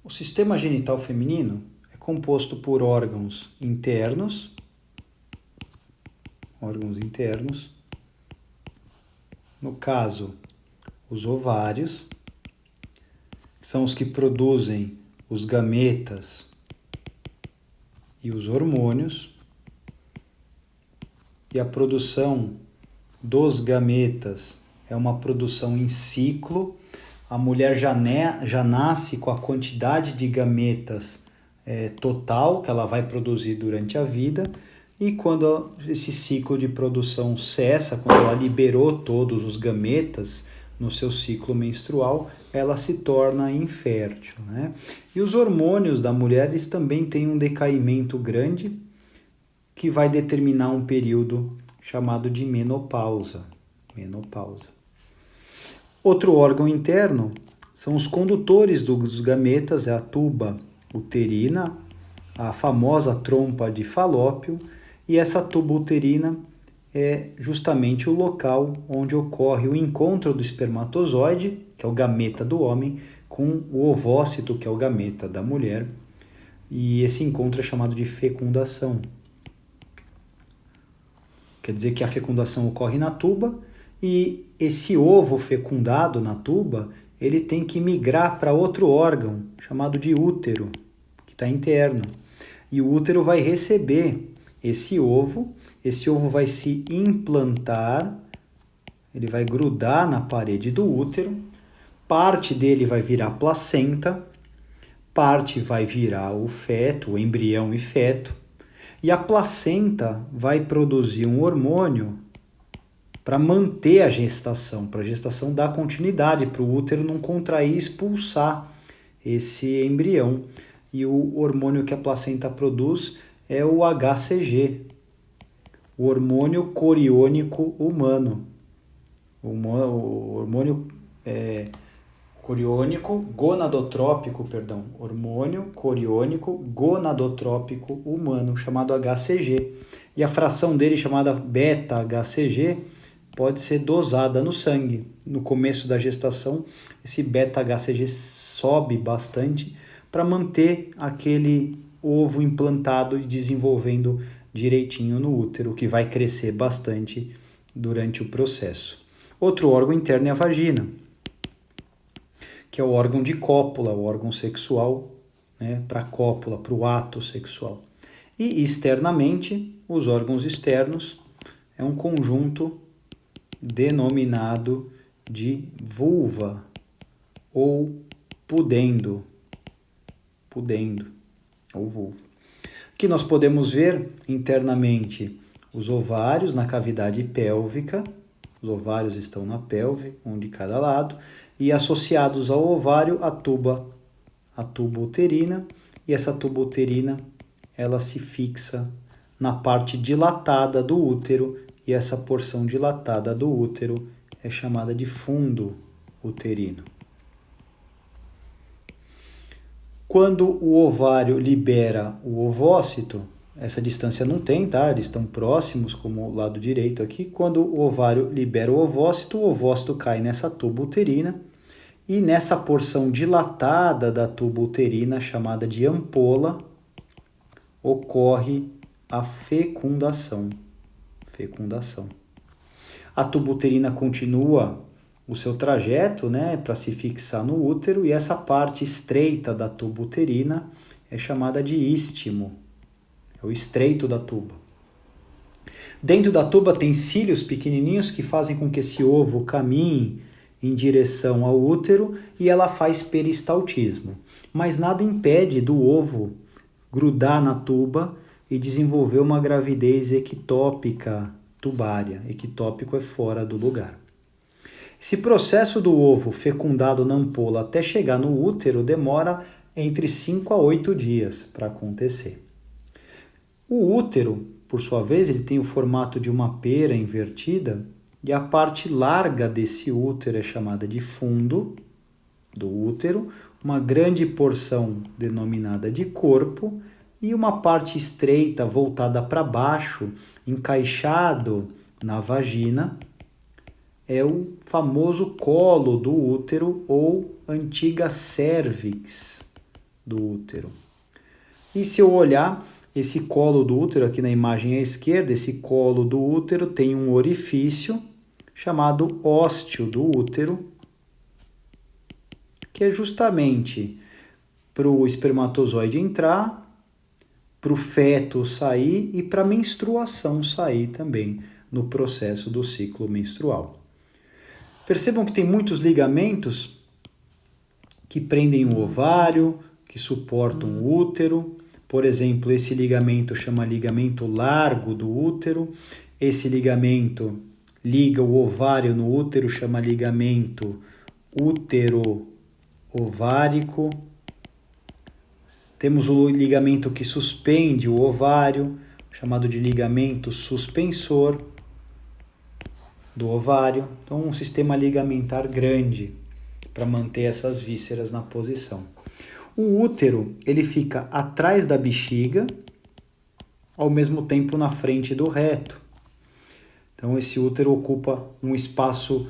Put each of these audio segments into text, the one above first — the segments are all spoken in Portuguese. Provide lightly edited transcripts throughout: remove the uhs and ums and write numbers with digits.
O sistema genital feminino é composto por órgãos internos, no caso, os ovários, que são os que produzem os gametas e os hormônios, e a produção dos gametas é uma produção em ciclo. A mulher já nasce com a quantidade de gametas total que ela vai produzir durante a vida, e quando esse ciclo de produção cessa, quando ela liberou todos os gametas no seu ciclo menstrual, ela se torna infértil, né? E os hormônios da mulher, eles também têm um decaimento grande, que vai determinar um período chamado de menopausa. Outro órgão interno são os condutores dos gametas, é a tuba uterina, a famosa trompa de Falópio, e essa tuba uterina é justamente o local onde ocorre o encontro do espermatozoide, que é o gameta do homem, com o ovócito, que é o gameta da mulher, e esse encontro é chamado de fecundação. Quer dizer que a fecundação ocorre na tuba, e esse ovo fecundado na tuba, ele tem que migrar para outro órgão, chamado de útero, que está interno. E o útero vai receber esse ovo vai se implantar, ele vai grudar na parede do útero, parte dele vai virar placenta, parte vai virar o feto, o embrião e feto, e a placenta vai produzir um hormônio para manter a gestação, para a gestação dar continuidade, para o útero não contrair e expulsar esse embrião. E o hormônio que a placenta produz é o HCG, o hormônio coriônico humano. O hormônio hormônio coriônico gonadotrópico humano, chamado HCG. E a fração dele, chamada beta-HCG, pode ser dosada no sangue. No começo da gestação, esse beta-HCG sobe bastante para manter aquele ovo implantado e desenvolvendo direitinho no útero, que vai crescer bastante durante o processo. Outro órgão interno é a vagina, que é o órgão de cópula, o órgão sexual, né, para a cópula, para o ato sexual. E externamente, os órgãos externos é um conjunto denominado de vulva ou pudendo ou vulva. Que nós podemos ver internamente os ovários na cavidade pélvica, os ovários estão na pelve, um de cada lado, e associados ao ovário a tuba uterina, e essa tuba uterina ela se fixa na parte dilatada do útero, e essa porção dilatada do útero é chamada de fundo uterino. Quando o ovário libera o ovócito, essa distância não tem, tá? Eles estão próximos, como o lado direito aqui. Quando o ovário libera o ovócito cai nessa tuba uterina, e nessa porção dilatada da tuba uterina, chamada de ampola, ocorre a fecundação. A tuba uterina continua o seu trajeto, né, para se fixar no útero, e essa parte estreita da tuba uterina é chamada de istmo, é o estreito da tuba. Dentro da tuba tem cílios pequenininhos que fazem com que esse ovo caminhe em direção ao útero, e ela faz peristaltismo. Mas nada impede do ovo grudar na tuba e desenvolver uma gravidez ectópica tubária. Ectópico é fora do lugar. Esse processo do ovo fecundado na ampola até chegar no útero demora entre 5 a 8 dias para acontecer. O útero, por sua vez, ele tem o formato de uma pera invertida, e a parte larga desse útero é chamada de fundo do útero, uma grande porção denominada de corpo, e uma parte estreita voltada para baixo, encaixado na vagina, é o famoso colo do útero ou antiga cérvix do útero. E se eu olhar esse colo do útero, aqui na imagem à esquerda, esse colo do útero tem um orifício chamado ósteo do útero, que é justamente para o espermatozoide entrar, para o feto sair e para a menstruação sair também no processo do ciclo menstrual. Percebam que tem muitos ligamentos que prendem o ovário, que suportam o útero. Por exemplo, esse ligamento chama ligamento largo do útero. Esse ligamento liga o ovário no útero, chama ligamento útero-ovárico. Temos o ligamento que suspende o ovário, chamado de ligamento suspensor do ovário. Então, um sistema ligamentar grande para manter essas vísceras na posição. O útero, ele fica atrás da bexiga, ao mesmo tempo na frente do reto. Então, esse útero ocupa um espaço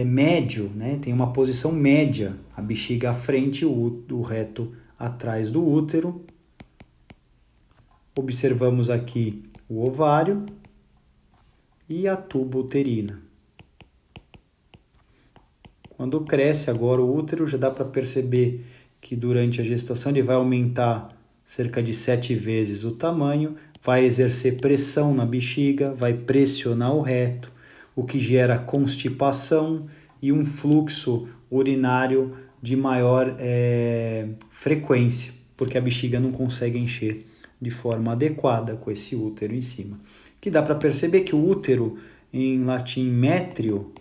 médio, né? Tem uma posição média, a bexiga à frente e o reto atrás do útero. Observamos aqui o ovário e a tuba uterina. Quando cresce agora o útero, já dá para perceber que durante a gestação ele vai aumentar cerca de 7 vezes o tamanho, vai exercer pressão na bexiga, vai pressionar o reto, o que gera constipação e um fluxo urinário de maior frequência, porque a bexiga não consegue encher de forma adequada com esse útero em cima. Que dá para perceber que o útero, em latim métrio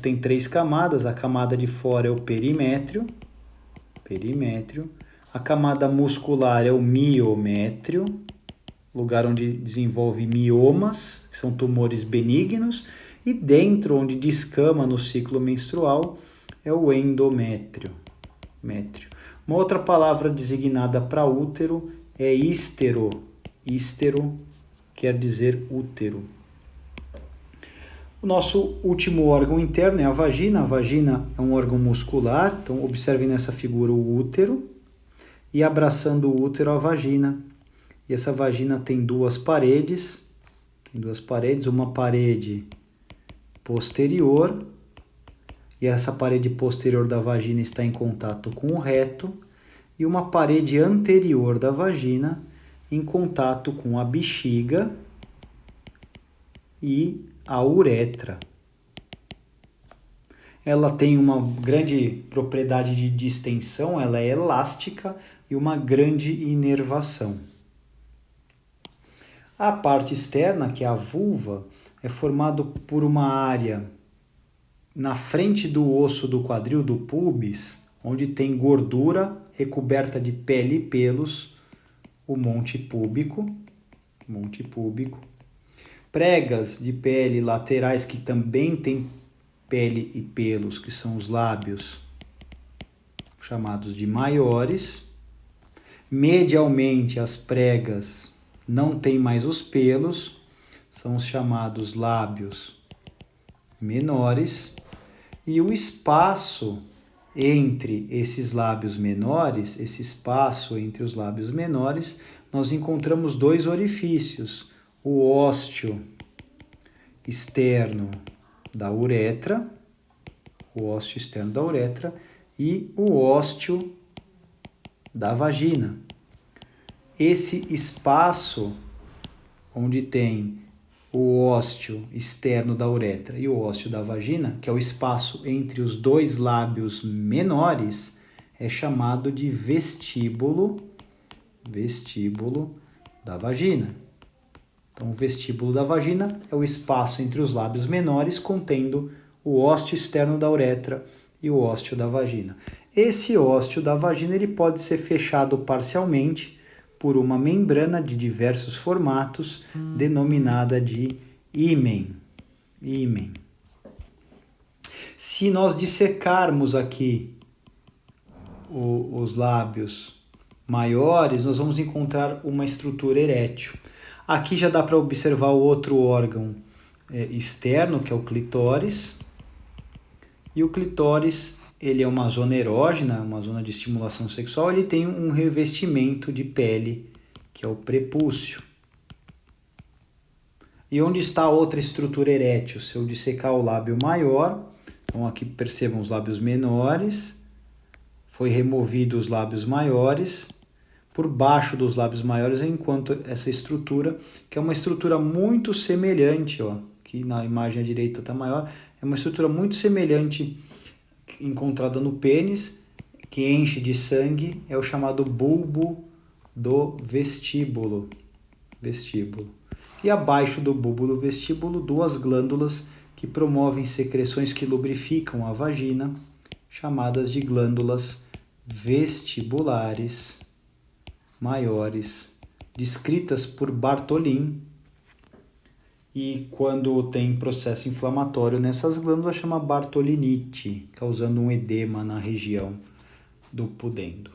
tem 3 camadas, a camada de fora é o perimétrio, a camada muscular é o miométrio, lugar onde desenvolve miomas, que são tumores benignos, e dentro, onde descama no ciclo menstrual, é o endométrio. Uma outra palavra designada para útero é ístero. Ístero quer dizer útero. O nosso último órgão interno é a vagina. A vagina é um órgão muscular, então observem nessa figura o útero e abraçando o útero a vagina. E essa vagina tem duas paredes, uma parede posterior, e essa parede posterior da vagina está em contato com o reto, e uma parede anterior da vagina em contato com a bexiga e a uretra. Ela tem uma grande propriedade de distensão, ela é elástica e uma grande inervação. A parte externa, que é a vulva, é formada por uma área na frente do osso do quadril, do púbis, onde tem gordura recoberta de pele e pelos, o monte púbico. Pregas de pele laterais que também tem pele e pelos, que são os lábios, chamados de maiores. Medialmente, as pregas não têm mais os pelos, são os chamados lábios menores. E o espaço entre esses lábios menores, nós encontramos 2 orifícios. O ósteo externo da uretra, e o ósteo da vagina. Esse espaço onde tem o ósteo externo da uretra e o ósteo da vagina, que é o espaço entre os 2 lábios menores, é chamado de vestíbulo da vagina. Então, o vestíbulo da vagina é o espaço entre os lábios menores, contendo o ósteo externo da uretra e o ósteo da vagina. Esse ósteo da vagina ele pode ser fechado parcialmente por uma membrana de diversos formatos, denominada de ímen. Se nós dissecarmos aqui os lábios maiores, nós vamos encontrar uma estrutura erétil. Aqui já dá para observar o outro órgão externo, que é o clitóris. E o clitóris ele é uma zona erógena, uma zona de estimulação sexual, ele tem um revestimento de pele, que é o prepúcio. E onde está a outra estrutura erétil? Se eu dissecar o lábio maior, então aqui percebam os lábios menores, foi removido os lábios maiores, por baixo dos lábios maiores, enquanto essa estrutura, que é uma estrutura muito semelhante, ó, que na imagem à direita está maior, é uma estrutura muito semelhante encontrada no pênis, que enche de sangue, é o chamado bulbo do vestíbulo. E abaixo do bulbo do vestíbulo, duas glândulas que promovem secreções que lubrificam a vagina, chamadas de glândulas vestibulares maiores, descritas por Bartholin. E quando tem processo inflamatório nessas glândulas, chama bartolinite, causando um edema na região do pudendo.